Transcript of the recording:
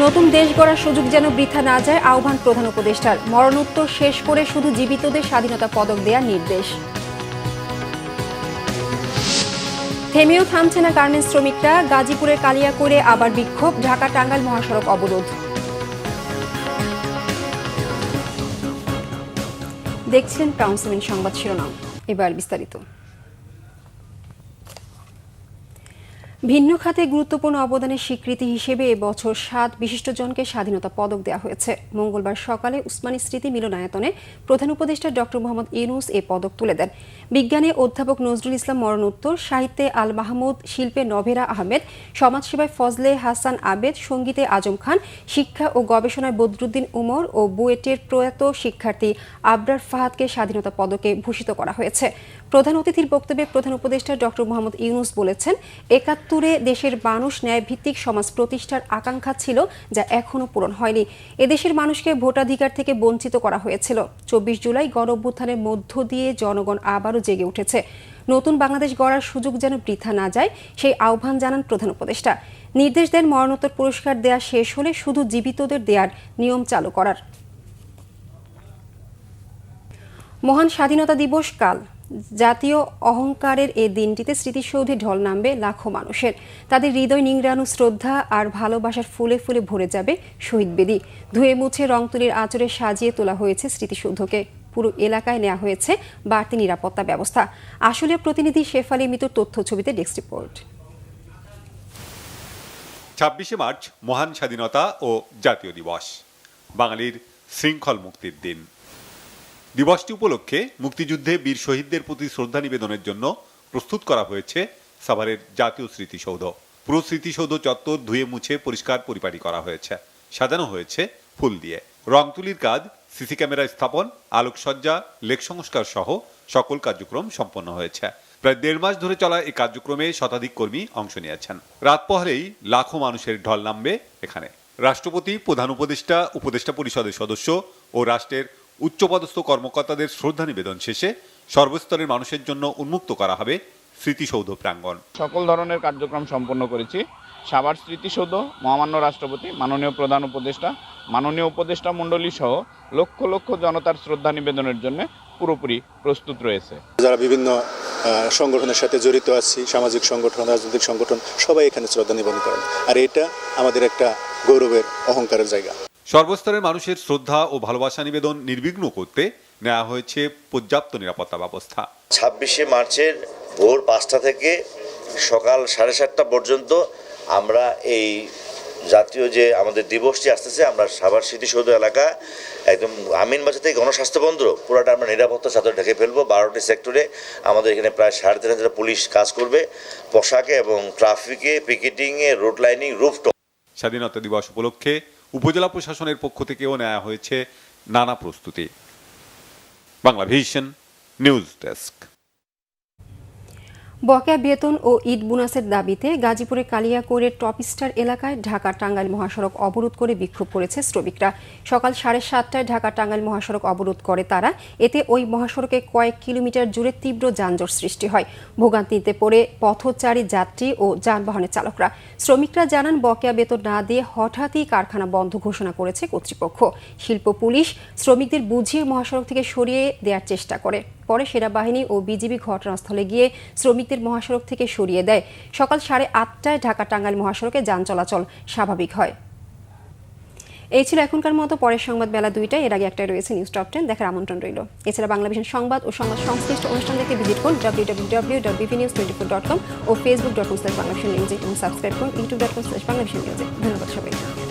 নতুন দেশ গড়ার সুযোগ যেন বৃথা না যায় আহ্বান প্রধান উপদেষ্টার। মরণোত্তর শেষ করে শুধু জীবিতদের স্বাধীনতা পদক দেওয়ার নির্দেশ। থেমেও থামছে না গার্মেন্টস শ্রমিকরা। গাজীপুরের কালিয়াকৈরে আবার বিক্ষোভ, ঢাকা টাঙ্গাইল মহাসড়ক অবরোধ। দেখছিলেন ক্রাউন 7 সংবাদ শিরোনাম, এবার বিস্তারিত। ভিন্ন খাতে গুরুত্বপূর্ণ অবদানের স্বীকৃতি হিসেবে এবছর 7 বিশিষ্টজনকে স্বাধীনতা পদক দেওয়া হয়েছে। মঙ্গলবার সকালে উসমানী স্মৃতি মিলনায়তনে প্রধান উপদেষ্টা ডক্টর মোহাম্মদ ইউনূস এ পদক তুলে দেন। বিজ্ঞানে অধ্যাপক নজরুল ইসলাম মরণোত্তর, সাহিত্যে আল মাহমুদ, শিল্পে নভেরা আহমেদ, সমাজসেবায় ফজলে হাসান আবেদ, সঙ্গীতে আজম খান, শিক্ষা ও গবেষণায় বদরুদ্দিন উমর ও বুয়েটের প্রয়াত শিক্ষার্থী আবরার ফাহাদকে স্বাধীনতা পদকে ভূষিত করা হয়েছে। প্রধান অতিথির বক্তব্যে প্রধান উপদেষ্টা ডক্টর মোহাম্মদ ইউনূস বলেছেন, ৭১-এ দেশের মানুষ ন্যায়ভিত্তিক সমাজ প্রতিষ্ঠার আকাঙ্ক্ষা ছিল, যা এখনো পূরণ হয়নি। এদেশের মানুষকে ভোটাধিকার থেকে বঞ্চিত করা হয়েছিল। ২৪ জুলাই গণঅভ্যুত্থানের মধ্য দিয়ে জনগণ আবারও জেগে উঠেছে। নতুন বাংলাদেশ গড়ার সুযোগ যেন বৃথা না যায়, সেই আহ্বান জানান প্রধান উপদেষ্টা। নির্দেশ দেন, মরণোত্তর পুরস্কার দেয়া শেষ হলে শুধু জীবিতদের দেয়ার নিয়ম চালু করার। মহান স্বাধীনতা দিবস কাল। জাতীয় অহংকারের এই দিনটিতে স্মৃতিসৌধে ঢল নামবে লাখো মানুষের। তাদের হৃদয় নিংড়ানো শ্রদ্ধা আর ভালোবাসার ফুলে ফুলে ভরে যাবে শহীদ বেদি। ধুয়ে মুছে রং তুলির আঁচড়ে সাজিয়ে তোলা হয়েছে স্মৃতিসৌধকে। পুরো এলাকায় নেওয়া হয়েছে বাড়তি নিরাপত্তা ব্যবস্থা। আসলে প্রতিনিধি শেফালি মিতুর তথ্য ছবিতে ডেস্ক রিপোর্ট। ২৬শে মার্চ মহান স্বাধীনতা ও জাতীয় দিবস, বাঙালির শৃঙ্খল মুক্তির দিন। দিবসটি উপলক্ষে মুক্তিযুদ্ধে বীর শহীদদের প্রতি শ্রদ্ধা নিবেদনের জন্য প্রস্তুত করা হয়েছে সাভারের জাতীয় স্মৃতিসৌধ। পুরো স্মৃতিসৌধ চত্বর ধুয়ে মুছে পরিষ্কার পরিপাটি করা হয়েছে, সাজানো হয়েছে ফুল দিয়ে। রং তুলির কাজ, সিসি ক্যামেরা স্থাপন, আলোকসজ্জা, লেক সংস্কার সহ সকল কার্যক্রম সম্পন্ন হয়েছে। প্রায় ১.৫ মাস ধরে চলা এই কার্যক্রমে শতাধিক কর্মী অংশ নিয়েছেন। রাত পহরেই লাখো মানুষের ঢল নামবে এখানে। রাষ্ট্রপতি, প্রধান উপদেষ্টা, উপদেষ্টা পরিষদের সদস্য ও রাষ্ট্রের উচ্চপদস্থ কর্মকর্তাদের শ্রদ্ধা নিবেদন শেষে সর্বস্তরের মানুষের জন্য উন্মুক্ত করা হবে স্মৃতিসৌধ প্রাঙ্গণ। সকল ধরনের কার্যক্রম সম্পন্ন করেছি। সাভার স্মৃতিসৌধ মহামান্য রাষ্ট্রপতি, মাননীয় প্রধান উপদেষ্টা, মাননীয় উপদেষ্টা মণ্ডলী সহ লক্ষ লক্ষ জনতার শ্রদ্ধা নিবেদনের জন্য পুরোপুরি প্রস্তুত রয়েছে। যারা বিভিন্ন সংগঠনের সাথে জড়িত আছি, সামাজিক সংগঠন, রাজনৈতিক সংগঠন, সবাই এখানে শ্রদ্ধা নিবেদন করেন। আর এটা আমাদের একটা গৌরবের, অহংকারের জায়গা। সর্বস্তরের মানুষের শ্রদ্ধা ও ভালোবাসা নিবেদন নির্বিঘ্ন করতে নেওয়া হয়েছে পর্যাপ্ত নিরাপত্তা ব্যবস্থা। ২৬শে মার্চের ভোর ৫টা থেকে সকাল ৭:৩০ পর্যন্ত আমরা এই জাতীয় যে আমাদের দিবসটি আসতেছে, আমরা সাভার স্মৃতিসৌধ এলাকা একদম আমিনবাজার থেকে গণস্বাস্থ্য কেন্দ্র পুরোটা আমরা নিরাপত্তা চাদর ঢেকে ফেলবো। ১২টি সেক্টরে আমাদের এখানে প্রায় ৩,৫০০ পুলিশ কাজ করবে, পোশাকে এবং ট্রাফিকে, পিকেটিংয়ে, রোড লাইনিং, রুফটপ। স্বাধীনতা দিবস উপলক্ষে উপজেলা প্রশাসনের পক্ষ থেকেও নেওয়া হয়েছে নানা প্রস্তুতি। Bangla vision news desk. বকেয়া বেতন ও ঈদ বোনাসের দাবিতে গাজীপুরের কালিয়াকৈরের টপস্টার এলাকায় ঢাকা টাঙ্গাইল মহাসড়ক অবরোধ করে বিক্ষোভ করেছে শ্রমিকরা। সকাল 7:30টায় ঢাকা টাঙ্গাইল মহাসড়ক অবরোধ করে তারা। এতে ওই মহাসড়কে কয়েক কিলোমিটার জুড়ে তীব্র যানজট সৃষ্টি হয়। ভোগান্তিতে পড়ে পথচারী, যাত্রী ও যানবাহনের চালকরা। শ্রমিকরা জানান, বকেয়া বেতন না দিয়ে হঠাৎই কারখানা বন্ধ ঘোষণা করেছে কর্তৃপক্ষ। শিল্প পুলিশ শ্রমিকদের বুঝিয়ে মহাসড়ক থেকে সরিয়ে দেওয়ার চেষ্টা করে। পরে সেনাবাহিনী ও বিজিবি ঘটনাস্থলে গিয়ে শ্রমিকদের মহাসড়ক থেকে সরিয়ে দেয়। সকাল 8:30টায় ঢাকা টাঙ্গাইল মহাসড়কে যান চলাচল স্বাভাবিক হয়। এই ছিল এখনকার মতো। পরের সংবাদ বেলা 2টায়। এর আগে একটাই রয়েছে নিউজ টপ 10 দেখার আমন্ত্রণ রইল। এছাড়া বাংলা ভিশন সংবাদ ও সংবাদ সংশ্লিষ্ট অনুষ্ঠান দেখতে ভিজিট করুন www.bvnews24.com ও facebook.com/banglavisionnews এবং সাবস্ক্রাইব করুন youtube.com/banglavisionnews। ধন্যবাদ সবাইকে।